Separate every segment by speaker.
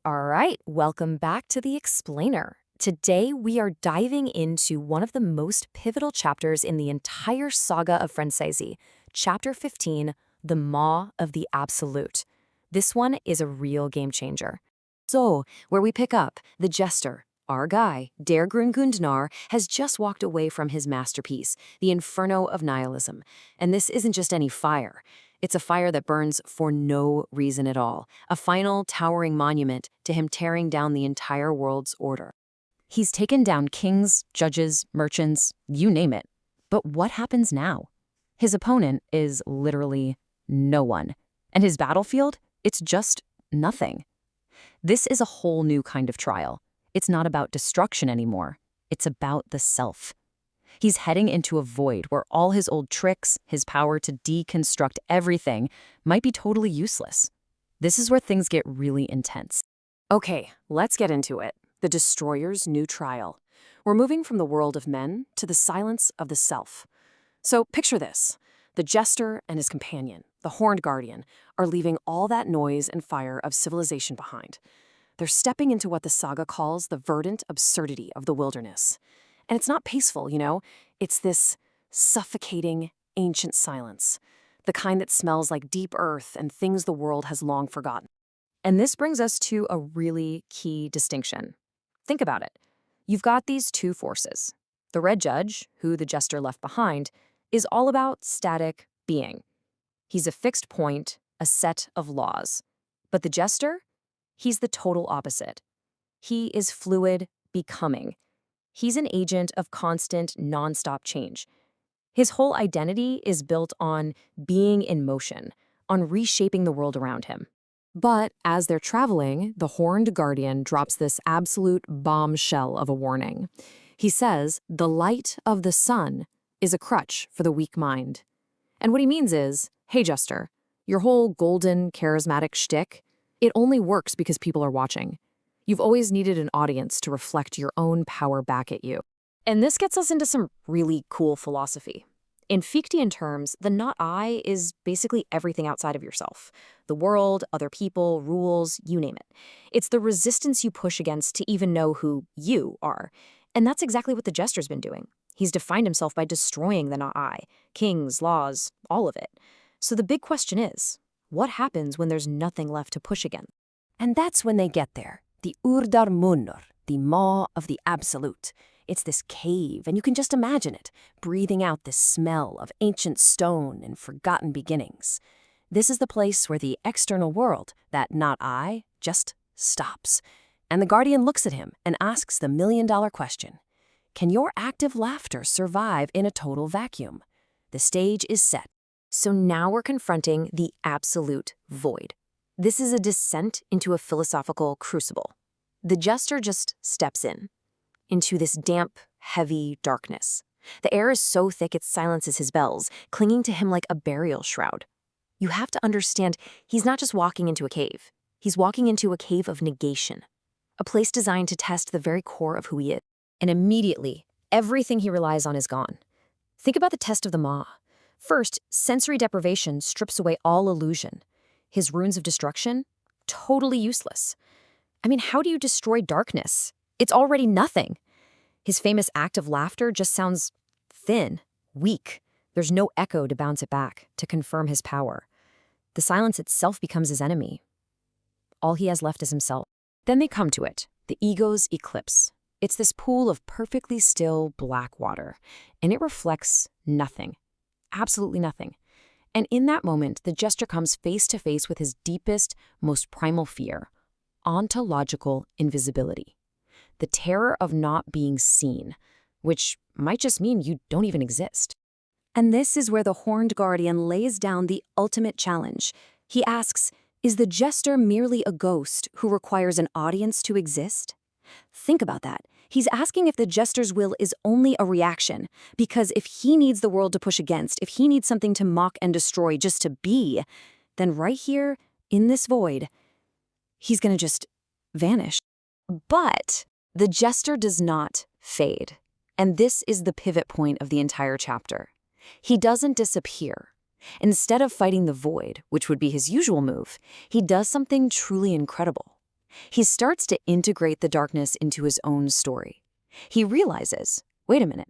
Speaker 1: All right, welcome back to The Explainer. Today, we are diving into one of the most pivotal chapters in the entire saga of Franzese, Chapter 15, The Maw of the Absolute. This one is a real game changer. So, where we pick up, the jester, our guy, Der Grungundnar, has just walked away from his masterpiece, the Inferno of Nihilism. And this isn't just any fire. It's a fire that burns for no reason at all, a final, towering monument to him tearing down the entire world's order. He's taken down kings, judges, merchants, you name it. But what happens now? His opponent is literally no one. And his battlefield? It's just nothing. This is a whole new kind of trial. It's not about destruction anymore. It's about the self. He's heading into a void where all his old tricks, his power to deconstruct everything, might be totally useless. This is where things get really intense. Okay, let's get into it. The Destroyer's new trial. We're moving from the world of men to the silence of the self. So picture this. The jester and his companion, the Horned Guardian, are leaving all that noise and fire of civilization behind. They're stepping into what the saga calls the verdant absurdity of the wilderness. And it's not peaceful, you know? It's this suffocating, ancient silence, the kind that smells like deep earth and things the world has long forgotten. And this brings us to a really key distinction. Think about it. You've got these two forces. The Red Judge, who the jester left behind, is all about static being. He's a fixed point, a set of laws. But the jester? He's the total opposite. He is fluid, becoming. He's an agent of constant, nonstop change. His whole identity is built on being in motion, on reshaping the world around him. But as they're traveling, the Horned Guardian drops this absolute bombshell of a warning. He says, the light of the sun is a crutch for the weak mind. And what he means is, hey, Jester, your whole golden, charismatic shtick, it only works because people are watching. You've always needed an audience to reflect your own power back at you. And this gets us into some really cool philosophy. In Fichtean terms, the not I is basically everything outside of yourself. The world, other people, rules, you name it. It's the resistance you push against to even know who you are. And that's exactly what the jester's been doing. He's defined himself by destroying the not I, kings, laws, all of it. So the big question is, what happens when there's nothing left to push against? And that's when they get there. The Urdar Munnur, the Maw of the Absolute. It's this cave, and you can just imagine it, breathing out this smell of ancient stone and forgotten beginnings. This is the place where the external world, that not I, just stops. And the Guardian looks at him and asks the million-dollar question. Can your active laughter survive in a total vacuum? The stage is set. So now we're confronting the absolute void. This is a descent into a philosophical crucible. The jester just steps in, into this damp, heavy darkness. The air is so thick it silences his bells, clinging to him like a burial shroud. You have to understand, he's not just walking into a cave. He's walking into a cave of negation, a place designed to test the very core of who he is. And immediately, everything he relies on is gone. Think about the test of the Maw. First, sensory deprivation strips away all illusion. His runes of destruction? Totally useless. I mean, how do you destroy darkness? It's already nothing. His famous act of laughter just sounds thin, weak. There's no echo to bounce it back, to confirm his power. The silence itself becomes his enemy. All he has left is himself. Then they come to it, the ego's eclipse. It's this pool of perfectly still black water, and it reflects nothing. Absolutely nothing. And in that moment, the jester comes face to face with his deepest, most primal fear, ontological invisibility. The terror of not being seen, which might just mean you don't even exist. And this is where the Horned Guardian lays down the ultimate challenge. He asks, is the jester merely a ghost who requires an audience to exist? Think about that. He's asking if the jester's will is only a reaction, because if he needs the world to push against, if he needs something to mock and destroy just to be, then right here, in this void, he's gonna just vanish. But the jester does not fade. And this is the pivot point of the entire chapter. He doesn't disappear. Instead of fighting the void, which would be his usual move, he does something truly incredible. He starts to integrate the darkness into his own story. He realizes, wait a minute,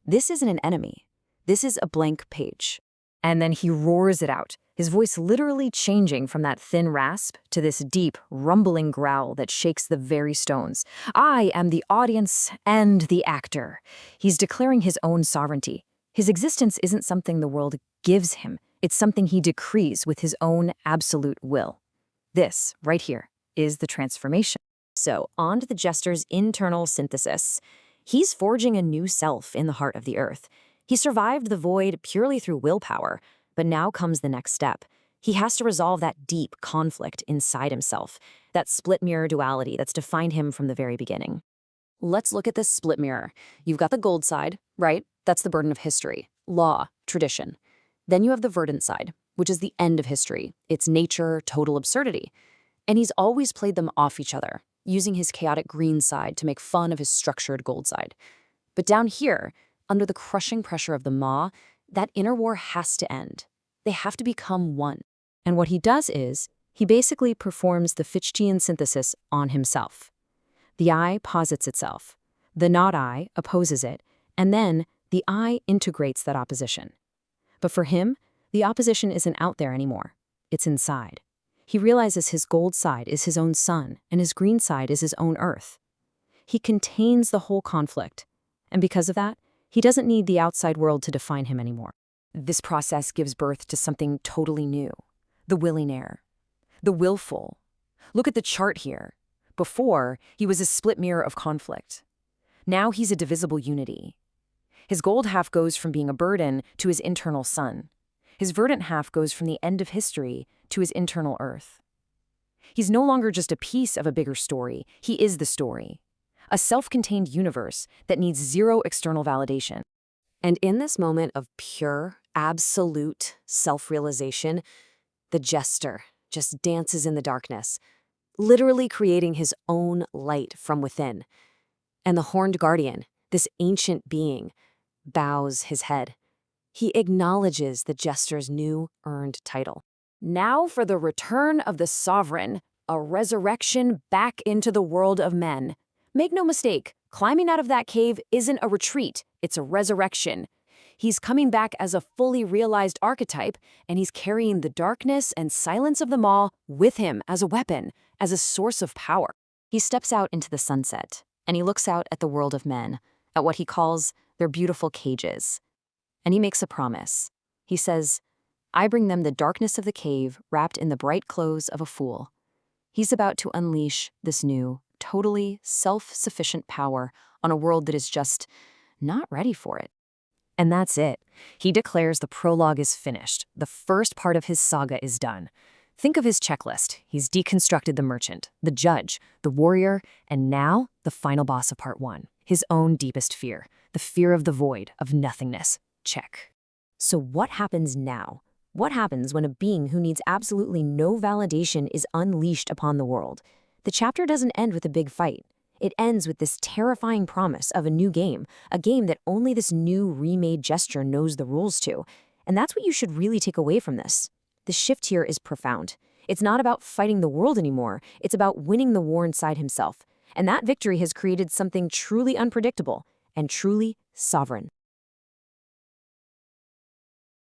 Speaker 1: this isn't an enemy. This is a blank page. And then he roars it out, his voice literally changing from that thin rasp to this deep, rumbling growl that shakes the very stones. I am the audience and the actor. He's declaring his own sovereignty. His existence isn't something the world gives him. It's something he decrees with his own absolute will. This, right here, is the transformation. So, on to the jester's internal synthesis. He's forging a new self in the heart of the earth. He survived the void purely through willpower, but now comes the next step. He has to resolve that deep conflict inside himself, that split mirror duality that's defined him from the very beginning. Let's look at this split mirror. You've got the gold side, right? That's the burden of history, law, tradition. Then you have the verdant side, which is the end of history. It's nature, total absurdity. And he's always played them off each other, using his chaotic green side to make fun of his structured gold side. But down here, under the crushing pressure of the Maw, that inner war has to end. They have to become one. And what he does is, he basically performs the Fichteian synthesis on himself. The I posits itself, the not I opposes it, and then the I integrates that opposition. But for him, the opposition isn't out there anymore. It's inside. He realizes his gold side is his own sun, and his green side is his own earth. He contains the whole conflict, and because of that, he doesn't need the outside world to define him anymore. This process gives birth to something totally new. The willionaire. The willful. Look at the chart here. Before, he was a split mirror of conflict. Now he's a divisible unity. His gold half goes from being a burden to his internal sun. His verdant half goes from the end of history to his internal earth. He's no longer just a piece of a bigger story. He is the story. A self-contained universe that needs zero external validation. And in this moment of pure, absolute self-realization, the jester just dances in the darkness, literally creating his own light from within. And the horned guardian, this ancient being, bows his head. He acknowledges the jester's new earned title. Now for the return of the sovereign, a resurrection back into the world of men. Make no mistake, climbing out of that cave isn't a retreat, it's a resurrection. He's coming back as a fully realized archetype, and he's carrying the darkness and silence of the Maw with him as a weapon, as a source of power. He steps out into the sunset, and he looks out at the world of men, at what he calls their beautiful cages. And he makes a promise. He says, I bring them the darkness of the cave wrapped in the bright clothes of a fool. He's about to unleash this new, totally self-sufficient power on a world that is just not ready for it. And that's it. He declares the prologue is finished. The first part of his saga is done. Think of his checklist. He's deconstructed the merchant, the judge, the warrior, and now the final boss of part 1, his own deepest fear, the fear of the void, of nothingness. Check. So what happens now? What happens when a being who needs absolutely no validation is unleashed upon the world? The chapter doesn't end with a big fight. It ends with this terrifying promise of a new game, a game that only this new remade jester knows the rules to. And that's what you should really take away from this. The shift here is profound. It's not about fighting the world anymore. It's about winning the war inside himself. And that victory has created something truly unpredictable and truly sovereign.